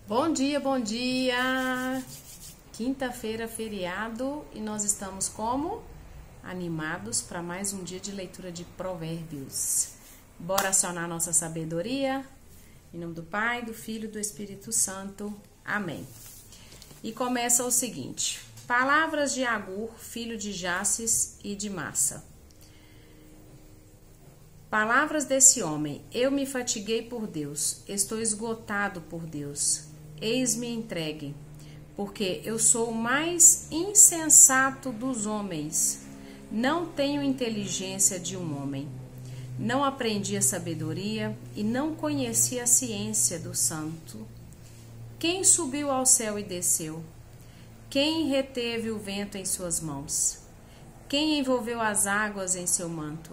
Bom dia, bom dia! Quinta-feira, feriado, e nós estamos como? Animados para mais um dia de leitura de Provérbios. Bora acionar nossa sabedoria? Em nome do Pai, do Filho e do Espírito Santo. Amém. E começa o seguinte: Palavras de Agur, filho de Jasses e de Massa. Palavras desse homem: Eu me fatiguei por Deus, estou esgotado por Deus. Eis-me entregue, porque eu sou o mais insensato dos homens. Não tenho inteligência de um homem. Não aprendi a sabedoria e não conheci a ciência do santo. Quem subiu ao céu e desceu? Quem reteve o vento em suas mãos? Quem envolveu as águas em seu manto?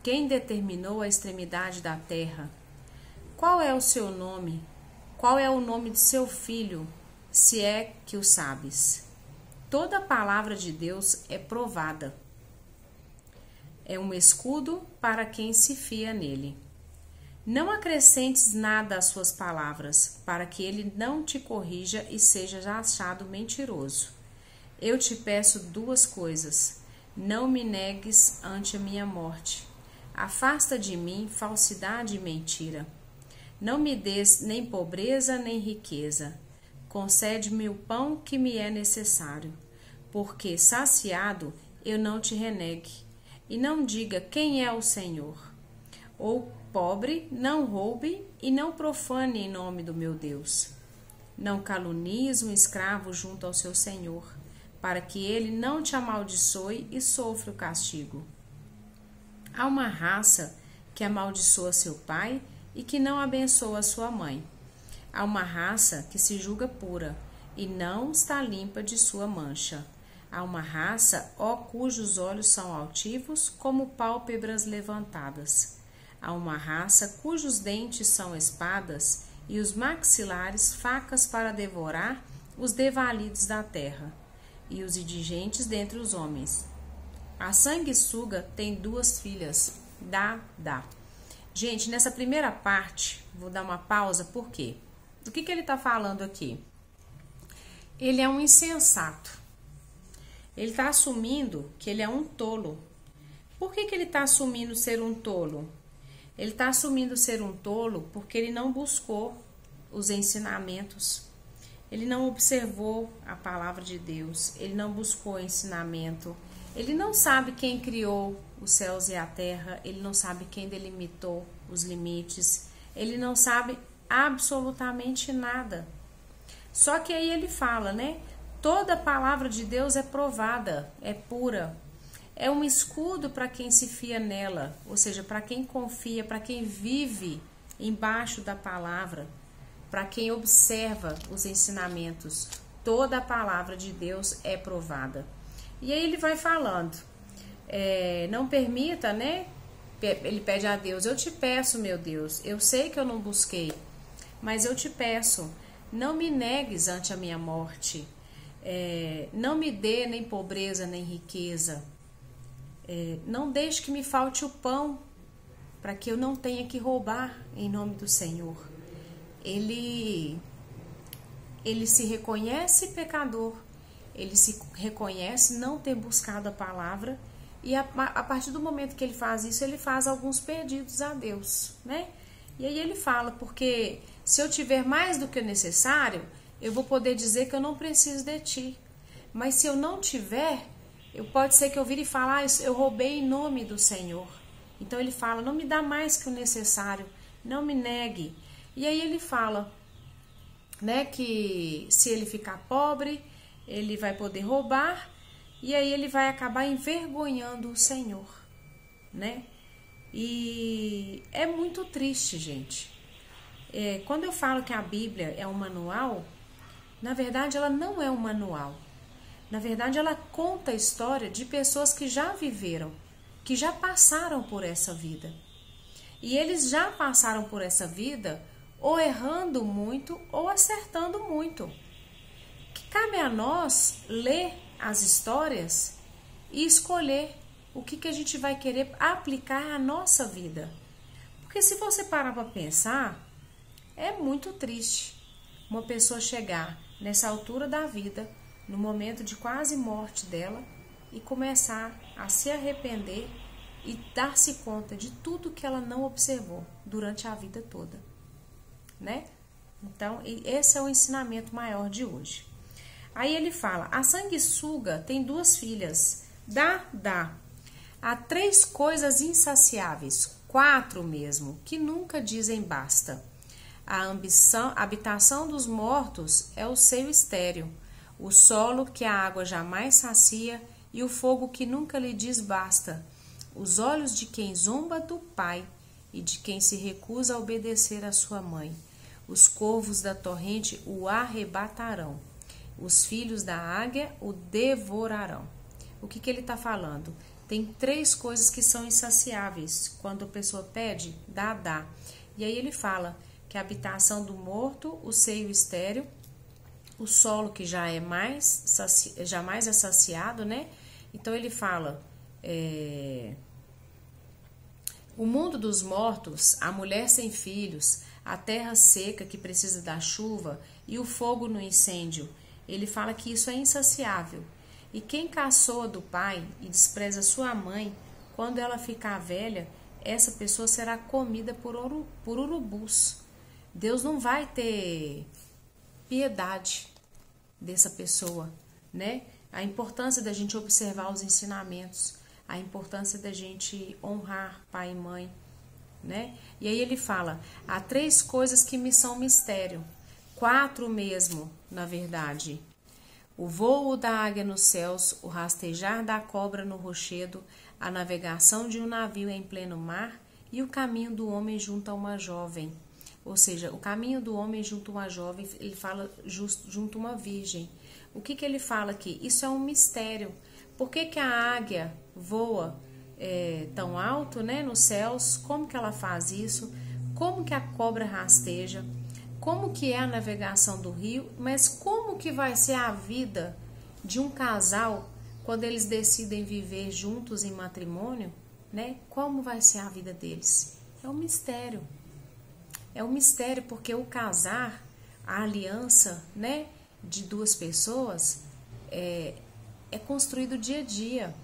Quem determinou a extremidade da terra? Qual é o seu nome? Qual é o nome de seu filho, se é que o sabes? Toda palavra de Deus é provada. É um escudo para quem se fia nele. Não acrescentes nada às suas palavras, para que ele não te corrija e seja achado mentiroso. Eu te peço duas coisas: não me negues ante a minha morte. Afasta de mim falsidade e mentira. Não me des nem pobreza nem riqueza. Concede-me o pão que me é necessário, porque saciado eu não te renegue. E não diga quem é o Senhor. Ou pobre, não roube e não profane em nome do meu Deus. Não calunies um escravo junto ao seu Senhor, para que ele não te amaldiçoe e sofra o castigo. Há uma raça que amaldiçoa seu pai e que não abençoa sua mãe. Há uma raça que se julga pura e não está limpa de sua mancha. Há uma raça, cujos olhos são altivos como pálpebras levantadas. Há uma raça cujos dentes são espadas e os maxilares facas para devorar os devalidos da terra e os indigentes dentre os homens. A sanguessuga tem duas filhas, dá. Gente, nessa primeira parte, vou dar uma pausa, por quê? Do que ele está falando aqui? Ele é um insensato. Ele está assumindo que ele é um tolo. Por que ele está assumindo ser um tolo? Ele está assumindo ser um tolo porque ele não buscou os ensinamentos. Ele não observou a palavra de Deus. Ele não buscou ensinamento. Ele não sabe quem criou os céus e a terra, ele não sabe quem delimitou os limites, ele não sabe absolutamente nada. Só que aí ele fala, né? Toda palavra de Deus é provada, é pura. É um escudo para quem se fia nela, ou seja, para quem confia, para quem vive embaixo da palavra, para quem observa os ensinamentos. Toda a palavra de Deus é provada. E aí ele vai falando, não permita, né? Ele pede a Deus: eu te peço, meu Deus, eu sei que eu não busquei, mas eu te peço, não me negues ante a minha morte, não me dê nem pobreza nem riqueza, não deixe que me falte o pão, para que eu não tenha que roubar em nome do Senhor. Ele se reconhece pecador. Ele se reconhece não ter buscado a palavra e a partir do momento que ele faz isso, ele faz alguns pedidos a Deus, né? E aí ele fala, porque se eu tiver mais do que o necessário, eu vou poder dizer que eu não preciso de ti. Mas se eu não tiver, pode ser que eu vire e fale, eu roubei em nome do Senhor. Então ele fala, não me dá mais que o necessário, não me negue. E aí ele fala, né, que se ele ficar pobre, ele vai poder roubar e aí ele vai acabar envergonhando o Senhor, né? E é muito triste, gente. Quando eu falo que a Bíblia é um manual, na verdade ela não é um manual. Na verdade ela conta a história de pessoas que já viveram, que já passaram por essa vida. E eles já passaram por essa vida ou errando muito ou acertando muito. Cabe a nós ler as histórias e escolher o que a gente vai querer aplicar à nossa vida. Porque se você parar para pensar, é muito triste. uma pessoa chegar nessa altura da vida, no momento de quase morte dela, e começar a se arrepender e dar-se conta de tudo que ela não observou durante a vida toda, né? Então, esse é o ensinamento maior de hoje. Aí ele fala, a sanguessuga tem 2 filhas, dá. Há 3 coisas insaciáveis, 4 mesmo, que nunca dizem basta. A habitação dos mortos é o seio estéril, o solo que a água jamais sacia e o fogo que nunca lhe diz basta. Os olhos de quem zomba do pai e de quem se recusa a obedecer à sua mãe. Os corvos da torrente o arrebatarão. Os filhos da águia o devorarão. O que ele está falando? Tem 3 coisas que são insaciáveis. Quando a pessoa pede, dá. E aí ele fala que a habitação do morto, o seio estéril, o solo que jamais é saciado, né? Então ele fala, o mundo dos mortos, a mulher sem filhos, a terra seca que precisa da chuva e o fogo no incêndio. Ele fala que isso é insaciável. E quem caçoa do pai e despreza sua mãe, quando ela ficar velha, essa pessoa será comida por urubus. Deus não vai ter piedade dessa pessoa, né? A importância da gente observar os ensinamentos, a importância da gente honrar pai e mãe, né? E aí ele fala, há 3 coisas que me são mistério, 4 mesmo, na verdade. O vôo da águia nos céus, o rastejar da cobra no rochedo, a navegação de um navio em pleno mar e o caminho do homem junto a uma jovem. Ou seja, o caminho do homem junto a uma jovem, ele fala junto a uma virgem. O que ele fala aqui? Isso é um mistério. Por que a águia voa tão alto, né, nos céus? Como que ela faz isso? Como que a cobra rasteja? Como que é a navegação do rio? Mas como que vai ser a vida de um casal quando eles decidem viver juntos em matrimônio, né? Como vai ser a vida deles? É um mistério. É um mistério porque o casar, a aliança, né, de 2 pessoas é construído dia a dia.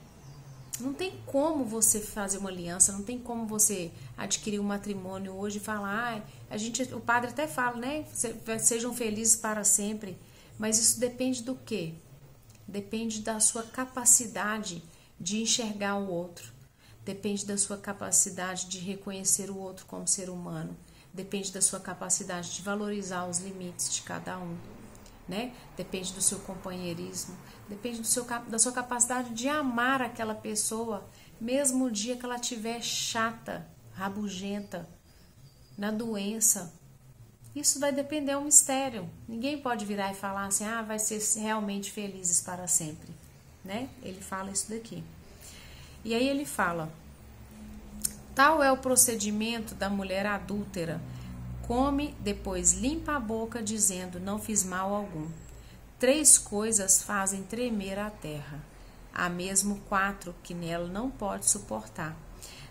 Não tem como você fazer uma aliança, não tem como você adquirir um matrimônio hoje e falar, o padre até fala, né, sejam felizes para sempre, mas isso depende do quê? Depende da sua capacidade de enxergar o outro, depende da sua capacidade de reconhecer o outro como ser humano, depende da sua capacidade de valorizar os limites de cada um, né? Depende do seu companheirismo, depende da sua capacidade de amar aquela pessoa, mesmo o dia que ela estiver chata, rabugenta, na doença. Isso vai depender, é um mistério. Ninguém pode virar e falar assim, vai ser realmente felizes para sempre, né? Ele fala isso daqui. E aí ele fala, tal é o procedimento da mulher adúltera, come, depois limpa a boca, dizendo, não fiz mal algum. 3 coisas fazem tremer a terra. Há mesmo 4 que nela não pode suportar.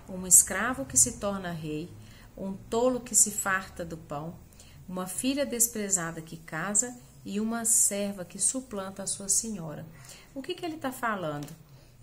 Um escravo que se torna rei, um tolo que se farta do pão, uma filha desprezada que casa e uma serva que suplanta a sua senhora. O que ele está falando?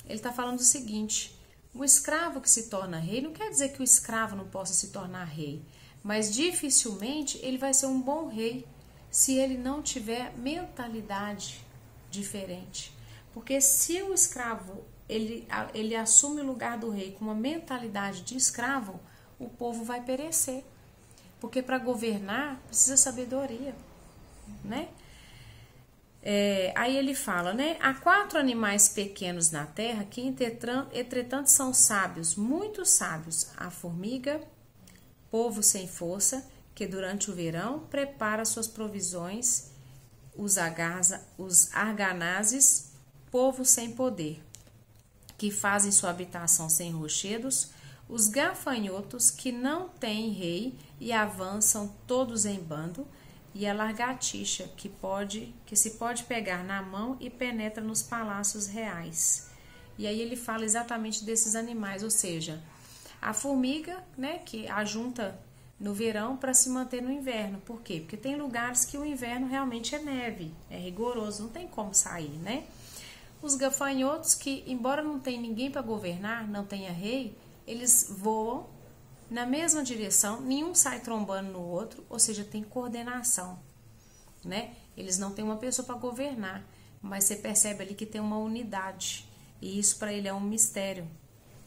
Ele está falando o seguinte, o escravo que se torna rei, não quer dizer que o escravo não possa se tornar rei, mas dificilmente ele vai ser um bom rei se ele não tiver mentalidade diferente. Porque se o escravo ele assume o lugar do rei com uma mentalidade de escravo, o povo vai perecer. Porque para governar precisa sabedoria, né? Aí ele fala, né? Há 4 animais pequenos na terra que entretanto são sábios, muito sábios. A formiga, povo sem força, que durante o verão prepara suas provisões, os arganazes, povo sem poder, que fazem sua habitação sem rochedos, os gafanhotos, que não têm rei e avançam todos em bando, e a lagartixa, que se pode pegar na mão e penetra nos palácios reais. E aí ele fala exatamente desses animais, ou seja, a formiga, né, que ajunta no verão para se manter no inverno. Por quê? Porque tem lugares que o inverno realmente é neve, é rigoroso, não tem como sair, né? Os gafanhotos que, embora não tenha ninguém para governar, não tenha rei, eles voam na mesma direção, nenhum sai trombando no outro, ou seja, tem coordenação, né? Eles não têm uma pessoa para governar, mas você percebe ali que tem uma unidade, e isso para ele é um mistério,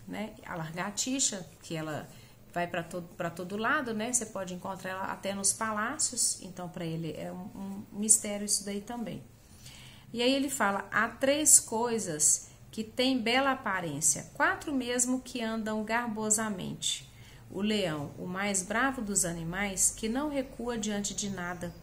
né? A lagartixa, que ela vai para todo lado, né? Você pode encontrar ela até nos palácios, então para ele é um mistério isso daí também. E aí ele fala, há 3 coisas que têm bela aparência, 4 mesmo que andam garbosamente. O leão, o mais bravo dos animais, que não recua diante de nada.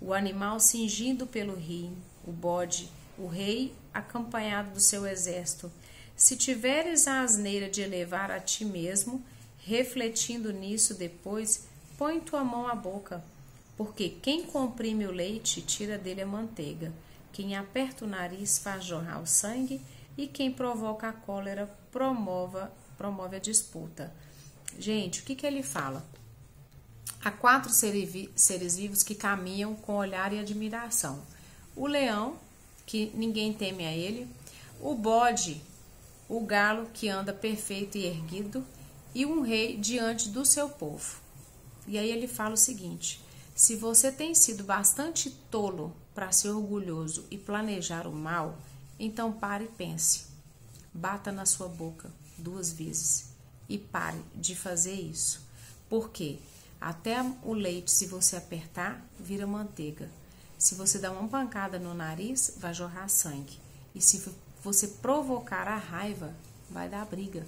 O animal cingido pelo rio, o bode, o rei acompanhado do seu exército. Se tiveres a asneira de elevar a ti mesmo, refletindo nisso depois, põe tua mão à boca. Porque quem comprime o leite, tira dele a manteiga. Quem aperta o nariz faz jorrar o sangue, e quem provoca a cólera promove a disputa. Gente, o que ele fala? Há 4 seres vivos que caminham com olhar e admiração. O leão, que ninguém teme a ele. O bode, o galo, que anda perfeito e erguido. E um rei diante do seu povo. E aí ele fala o seguinte, se você tem sido bastante tolo para ser orgulhoso e planejar o mal, então pare e pense. Bata na sua boca 2 vezes. E pare de fazer isso, porque até o leite, se você apertar, vira manteiga. Se você dar uma pancada no nariz, vai jorrar sangue. E se você provocar a raiva, vai dar briga.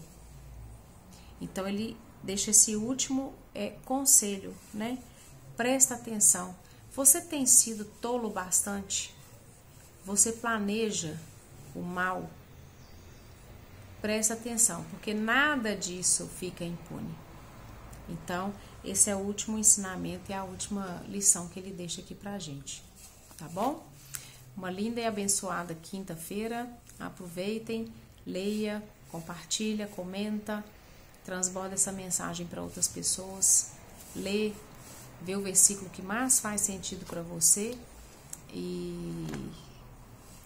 Então ele deixa esse último conselho, né? Presta atenção. Você tem sido tolo bastante? Você planeja o mal? Presta atenção, porque nada disso fica impune. Então, esse é o último ensinamento e a última lição que ele deixa aqui pra gente, tá bom? Uma linda e abençoada quinta-feira. Aproveitem, leia, compartilha, comenta, transborda essa mensagem para outras pessoas. Lê, vê o versículo que mais faz sentido para você e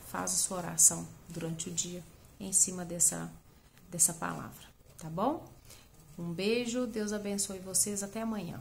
faz a sua oração durante o dia em cima dessa palavra, tá bom? Um beijo, Deus abençoe vocês, até amanhã.